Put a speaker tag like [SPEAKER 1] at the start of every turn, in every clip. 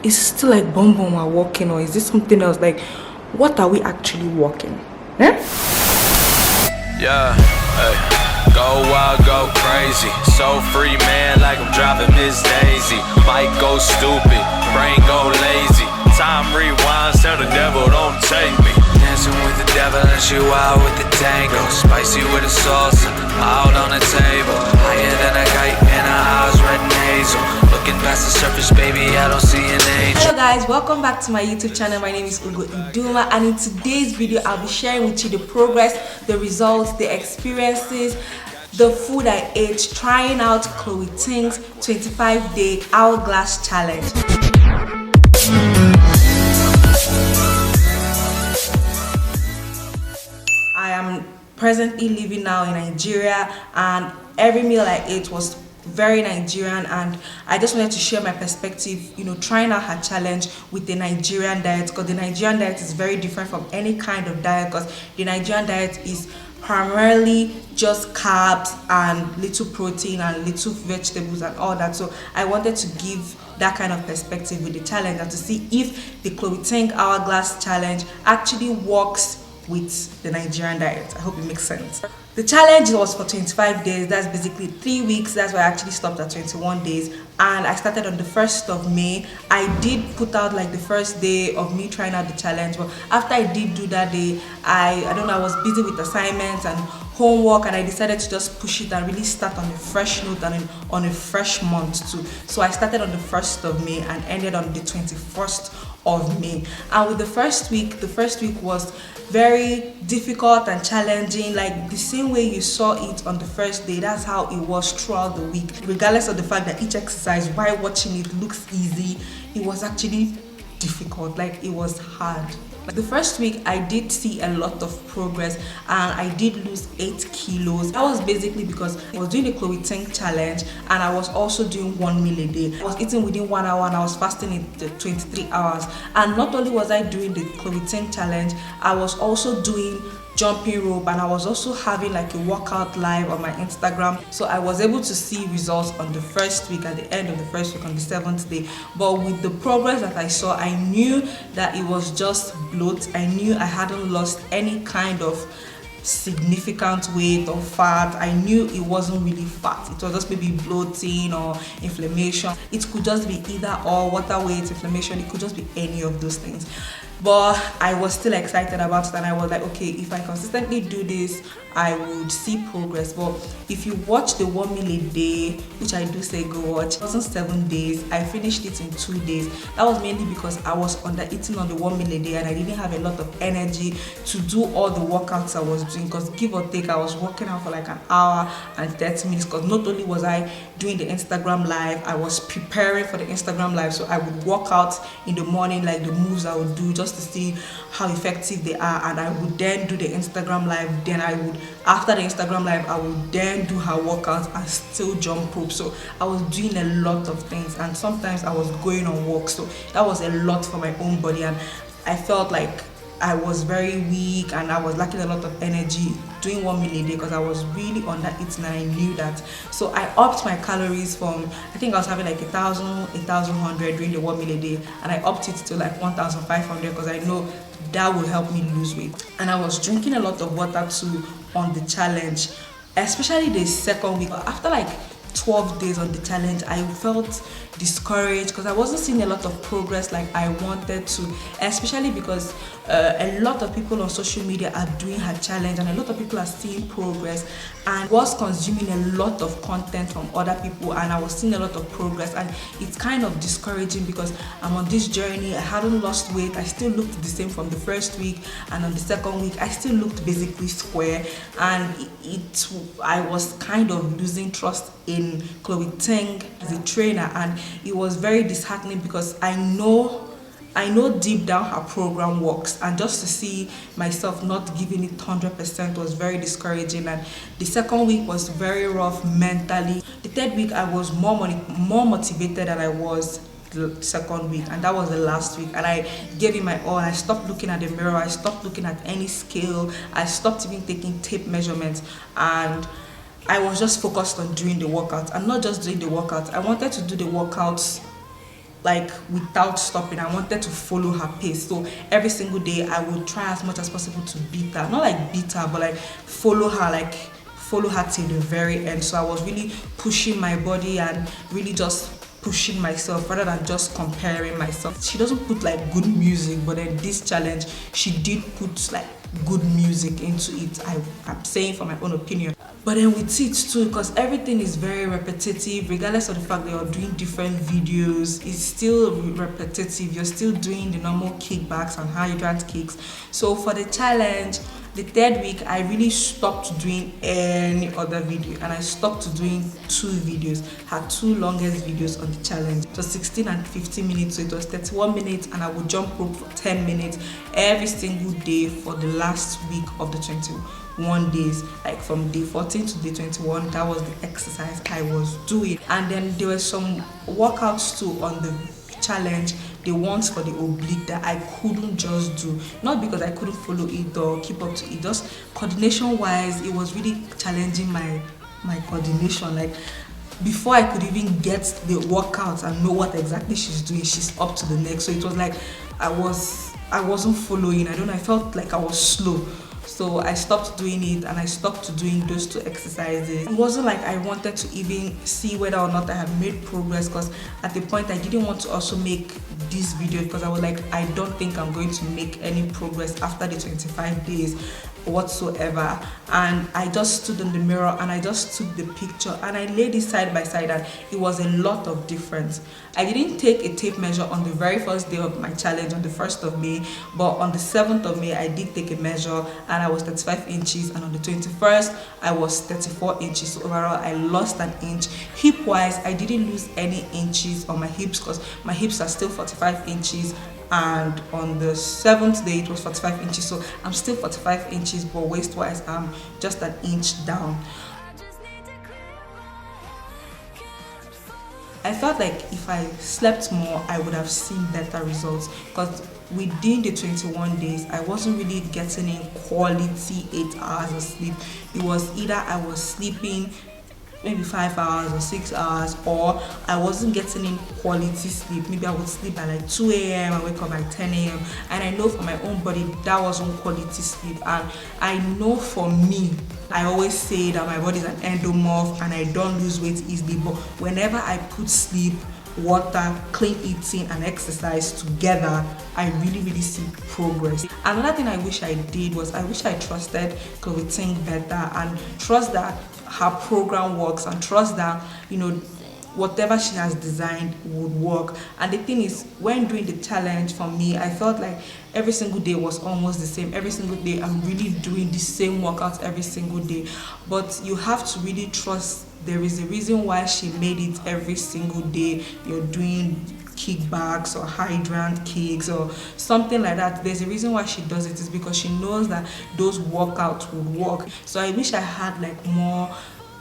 [SPEAKER 1] is still like boom boom we're walking, or is this something else? Like, what are we actually walking? Eh?
[SPEAKER 2] Yeah, hey. Go wild, go crazy. So free, man, like I'm driving Miss Daisy. Might go stupid, brain go lazy. Time rewinds, tell the devil don't take me. Dancing with the devil and she wild with the tango. Spicy with the salsa, out on the table. Higher than a kite and her eyes red and hazel. Looking past the surface, baby, I don't see an angel.
[SPEAKER 1] Hello guys, welcome back to my YouTube channel. My name is Ugo Iduma, and in today's video I'll be sharing with you the progress, the results, the experiences, the food I ate trying out Chloe Ting's 25-day hourglass challenge. I am presently living now in Nigeria, and every meal I ate was very Nigerian, and I just wanted to share my perspective, trying out her challenge with the Nigerian diet, because the Nigerian diet is very different from any kind of diet, because the Nigerian diet is primarily just carbs and little protein and little vegetables and all that. So I wanted to give that kind of perspective with the challenge, and to see if the Chloe Ting hourglass challenge actually works with the Nigerian diet. I hope it makes sense. The challenge was for 25 days. That's basically 3 weeks. That's why I actually stopped at 21 days, and I started on the 1st of May. I did put out like the first day of me trying out the challenge, but after I did do that day, I don't know, I was busy with assignments and homework, and I decided to just push it and really start on a fresh note and on a fresh month too. So I started on the 1st of May and ended on the 21st of May. And with the first week was very difficult and challenging, like the same way you saw it on the first day, that's how it was throughout the week. Regardless of the fact that each exercise, while watching it, looks easy, it was actually difficult, like it was hard. The first week I did see a lot of progress, and I did lose 8 kilos. That was basically because I was doing the Chloe Ting challenge, and I was also doing 1 meal a day. I was eating within 1 hour, and I was fasting in 23 hours. And not only was I doing the Chloe Ting challenge, I was also doing jumping rope, and I was also having like a workout live on my Instagram. So I was able to see results on the first week, at the end of the first week, on the 7th day. But with the progress that I saw, I knew that it was just bloat. I knew I hadn't lost any kind of significant weight or fat. I knew it wasn't really fat. It was just maybe bloating or inflammation. It could just be either or, water weight, inflammation. It could just be any of those things. But I was still excited about it, and I was like, okay, if I consistently do this, I would see progress. But if you watch the 1 meal a day, which I do say go watch, it wasn't 7 days. I finished it in 2 days. That was mainly because I was under eating on the 1 meal a day, and I didn't have a lot of energy to do all the workouts I was doing, because give or take, I was working out for like an hour and 30 minutes, because not only was I doing the Instagram live, I was preparing for the Instagram live. So I would work out in the morning, like the moves I would do, just to see how effective they are, and I would then do the Instagram live. Then I would, after the Instagram live, I would then do her workout and still jump rope. So I was doing a lot of things, and sometimes I was going on walks. So that was a lot for my own body, and I felt like I was very weak and I was lacking a lot of energy doing 1 meal a day, because I was really under eating, and I knew that. So I upped my calories from, I think I was having like 1,100 during the 1 meal a day, and I upped it to like 1,500, because I know that will help me lose weight. And I was drinking a lot of water too on the challenge, especially the second week. After like 12 days on the challenge, I felt discouraged because I wasn't seeing a lot of progress like I wanted to, especially because a lot of people on social media are doing her challenge, and a lot of people are seeing progress, and was consuming a lot of content from other people, and I was seeing a lot of progress, and it's kind of discouraging because I'm on this journey. I hadn't lost weight. I still looked the same from the first week, and on the second week I still looked basically square, and I was kind of losing trust in Chloe Ting as a trainer, and it was very disheartening because I know deep down her program works, and just to see myself not giving it 100% was very discouraging. And the second week was very rough mentally. The third week I was more motivated than I was the second week, and that was the last week, and I gave it my all. I stopped looking at the mirror, I stopped looking at any scale, I stopped even taking tape measurements, and I was just focused on doing the workouts, and not just doing the workouts. I wanted to do the workouts like without stopping. I wanted to follow her pace. So every single day I would try as much as possible to beat her. Not like beat her, but like follow her till the very end. So I was really pushing my body and really just pushing myself rather than just comparing myself. She doesn't put like good music, but then this challenge she did put like good music into it. I'm saying for my own opinion. But then with it too, because everything is very repetitive, regardless of the fact that you're doing different videos, it's still repetitive. You're still doing the normal kickbacks and hydrant kicks. So for the challenge, the third week, I really stopped doing any other video and I stopped doing 2 videos. Had 2 longest videos on the challenge. It was 16 and 15 minutes, so it was 31 minutes, and I would jump rope for 10 minutes every single day for the last week of the 21 days. Like from day 14 to day 21, that was the exercise I was doing. And then there were some workouts too on the challenge, the ones for the oblique that I couldn't just do, not because I couldn't follow it or keep up to it, just coordination wise it was really challenging my coordination. Like before I could even get the workout and know what exactly she's doing, she's up to the next. So it was like I wasn't following. I don't know, I felt like I was slow. So I stopped doing it and I stopped doing those 2 exercises. It wasn't like I wanted to even see whether or not I had made progress, because at the point I didn't want to also make this video because I was like, I don't think I'm going to make any progress after the 25 days whatsoever. And I just stood in the mirror and I just took the picture and I laid it side by side, and it was a lot of difference. I didn't take a tape measure on the very first day of my challenge on the 1st of May, but on the 7th of May I did take a measure and I was 35 inches, and on the 21st I was 34 inches. So overall I lost an inch. Hip wise, I didn't lose any inches on my hips because my hips are still 45 inches, and on the 7th day it was 45 inches. So I'm still 45 inches, but waist wise I'm just an inch down. I felt like if I slept more I would have seen better results, because within the 21 days I wasn't really getting in quality 8 hours of sleep. It was either I was sleeping maybe 5 hours or 6 hours, or I wasn't getting in quality sleep. Maybe I would sleep by like 2 a.m. and wake up by 10 a.m. and I know for my own body that wasn't quality sleep. And I know for me, I always say that my body is an endomorph and I don't lose weight easily, but whenever I put sleep, water, clean eating and exercise together, I really see progress. Another thing I wish I did was I wish I trusted Chloe Ting better, and trust that her program works, and trust that, you know, whatever she has designed would work. And the thing is, when doing the challenge, for me, I felt like every single day was almost the same. Every single day I'm really doing the same workouts every single day, but you have to really trust there is a reason why she made it every single day. You're doing kickbacks or hydrant kicks or something like that. There's a reason why she does it. It's because she knows that those workouts would work. So I wish I had like more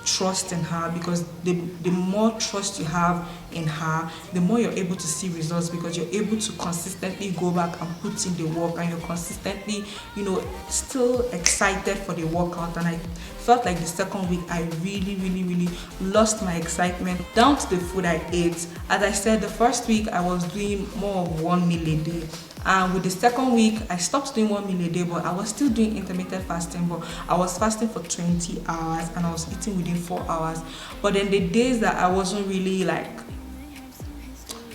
[SPEAKER 1] trust in her, because the more trust you have in her, the more you're able to see results, because you're able to consistently go back and put in the work, and you're consistently, you know, still excited for the workout. And I felt like the second week I really lost my excitement down to the food I ate. As I said, the first week I was doing more of 1 meal a day. And with the second week, I stopped doing 1 meal a day, but I was still doing intermittent fasting, but I was fasting for 20 hours and I was eating within 4 hours. But then the days that I wasn't really like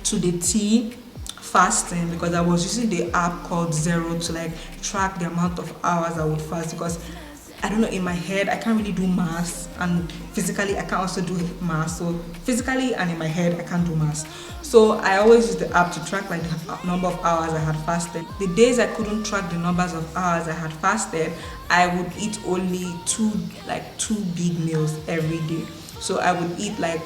[SPEAKER 1] to the T fasting, because I was using the app called Zero to like track the amount of hours I would fast, because I don't know, in my head I can't really do maths, and physically I can't also do maths. So physically and in my head I can't do maths. So I always use the app to track like the number of hours I had fasted. The days I couldn't track the numbers of hours I had fasted, I would eat only two big meals every day. So I would eat like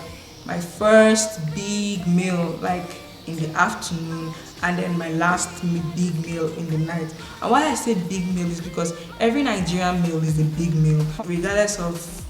[SPEAKER 1] my first big meal like in the afternoon, and then my last big meal in the night. And why I say big meal is because every Nigerian meal is a big meal, regardless of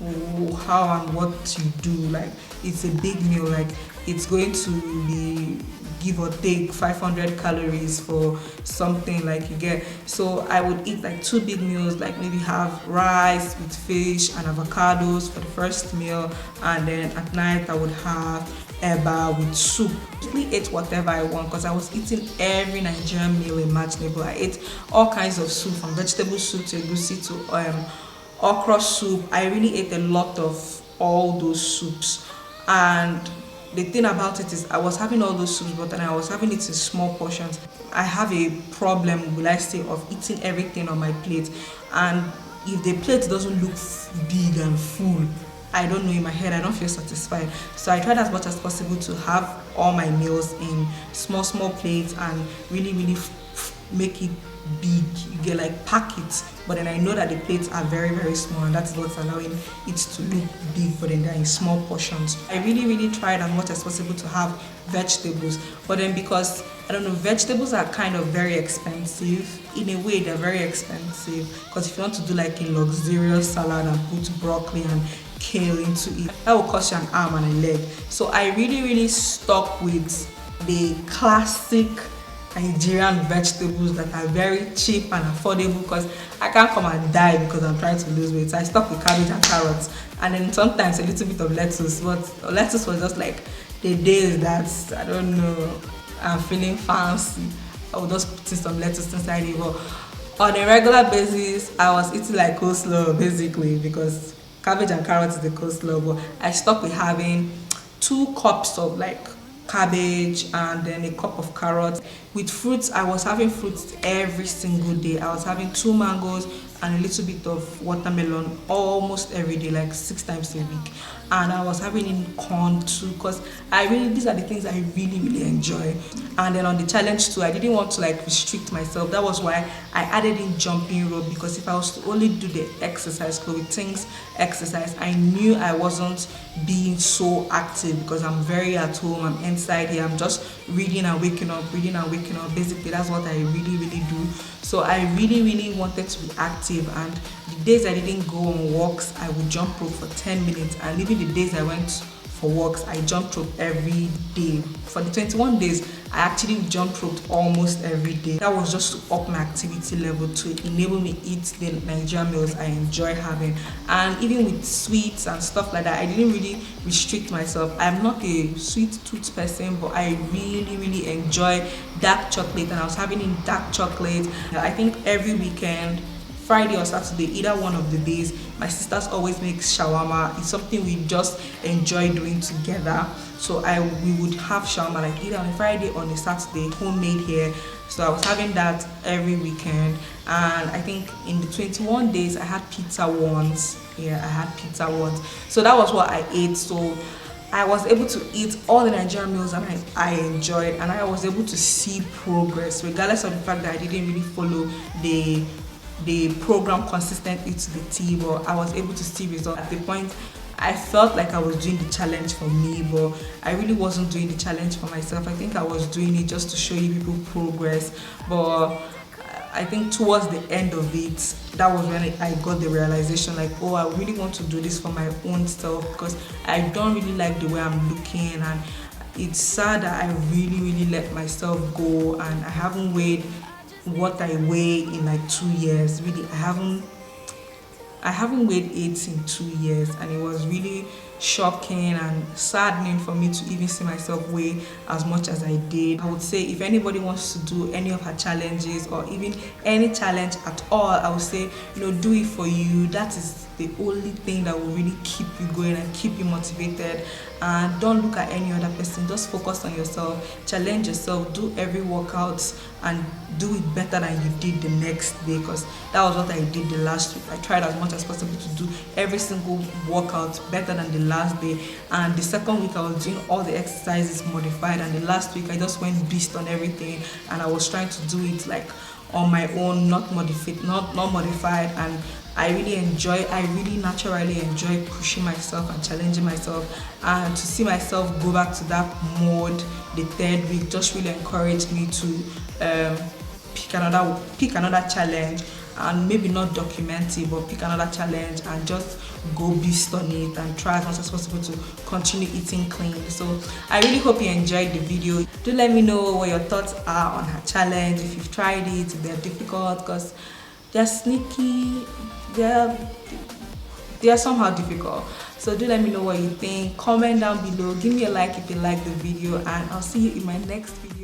[SPEAKER 1] how and what you do. Like, it's a big meal. Like, it's going to be give or take 500 calories for something like you get. So I would eat like 2 big meals, like maybe have rice with fish and avocados for the first meal, and then at night I would have eba with soup. I really ate whatever I want because I was eating every Nigerian meal imaginable. I ate all kinds of soup, from vegetable soup to egusi to okra soup. I really ate a lot of all those soups. And the thing about it is I was having all those soups, but then I was having it in small portions. I have a problem, will I say, of eating everything on my plate. And if the plate doesn't look big and full, I don't know, in my head I don't feel satisfied. So I tried as much as possible to have all my meals in small plates and really make it big. You get like pack it, but then I know that the plates are very small, and that's what's allowing it to look big, but then they're in small portions. I really tried as much as possible to have vegetables, but then because I don't know, vegetables are kind of very expensive. In a way, they're very expensive because if you want to do like a luxurious salad and put broccoli and kale into it, that will cost you an arm and a leg. So I really stuck with the classic Nigerian vegetables that are very cheap and affordable, because I can't come and die because I'm trying to lose weight. So I stuck with cabbage and carrots, and then sometimes a little bit of lettuce. But lettuce was just like the days that, I don't know, I'm feeling fancy, I would just put in some lettuce inside it. But on a regular basis, I was eating like coleslaw basically, because cabbage and carrots is the coleslaw. But I stuck with having 2 cups of like cabbage and then a cup of carrots. With fruits, I was having fruits every single day. I was having 2 mangoes and a little bit of watermelon almost every day, like 6 times a week. And I was having in corn too, because these are the things I really enjoy. And then on the challenge too, I didn't want to like restrict myself. That was why I added in jumping rope, because if I was to only do the exercise, Chloe Ting's exercise, I knew I wasn't being so active, because I'm very at home, I'm inside here, I'm just reading and waking up. Basically, that's what I really do. So I really wanted to be active, and the days I didn't go on walks, I would jump rope for 10 minutes, and even the days I went for walks, I jumped rope every day. For the 21 days, I actually jumped rope almost every day. That was just to up my activity level, to enable me eat the Nigerian meals I enjoy having. And even with sweets and stuff like that, I didn't really restrict myself. I'm not a sweet tooth person, but I really enjoy dark chocolate, and I was having in dark chocolate. I think every weekend, Friday or Saturday, either one of the days, my sisters always make shawarma. It's something we just enjoy doing together. So we would have shawarma like either on a Friday or on a Saturday, homemade here. So I was having that every weekend. And I think in the 21 days, I had pizza once. Yeah, I had pizza once. So that was what I ate. So I was able to eat all the Nigerian meals that I enjoyed, and I was able to see progress, regardless of the fact that I didn't really follow the program consistently to the T, but I was able to see results. At the point, I felt like I was doing the challenge for me, but I really wasn't doing the challenge for myself. I think I was doing it just to show you people progress. But I think towards the end of it, that was when I got the realization, like, oh, I really want to do this for my own self, because I don't really like the way I'm looking, and it's sad that I really let myself go, and I haven't weighed what I weigh in like 2 years. Really, I haven't weighed 8 in 2 years, and it was really shocking and saddening for me to even see myself weigh as much as I did. I would say if anybody wants to do any of her challenges, or even any challenge at all, I would say, do it for you. That is the only thing that will really keep you going and keep you motivated. And don't look at any other person, just focus on yourself, challenge yourself, do every workout and do it better than you did the next day, because that was what I did the last week. I tried as much as possible to do every single workout better than the last day, and the second week I was doing all the exercises modified, and the last week I just went beast on everything, and I was trying to do it like on my own, not modified. And I really naturally enjoy pushing myself and challenging myself, and to see myself go back to that mode the third week just really encouraged me to pick another challenge, and maybe not document it, but pick another challenge and just go beast on it and try as much as possible to continue eating clean. So I really hope you enjoyed the video. Do let me know what your thoughts are on her challenge, if you've tried it, if they're difficult, because they're sneaky, they're somehow difficult. So do let me know what you think. Comment down below, give me a like if you like the video, and I'll see you in my next video.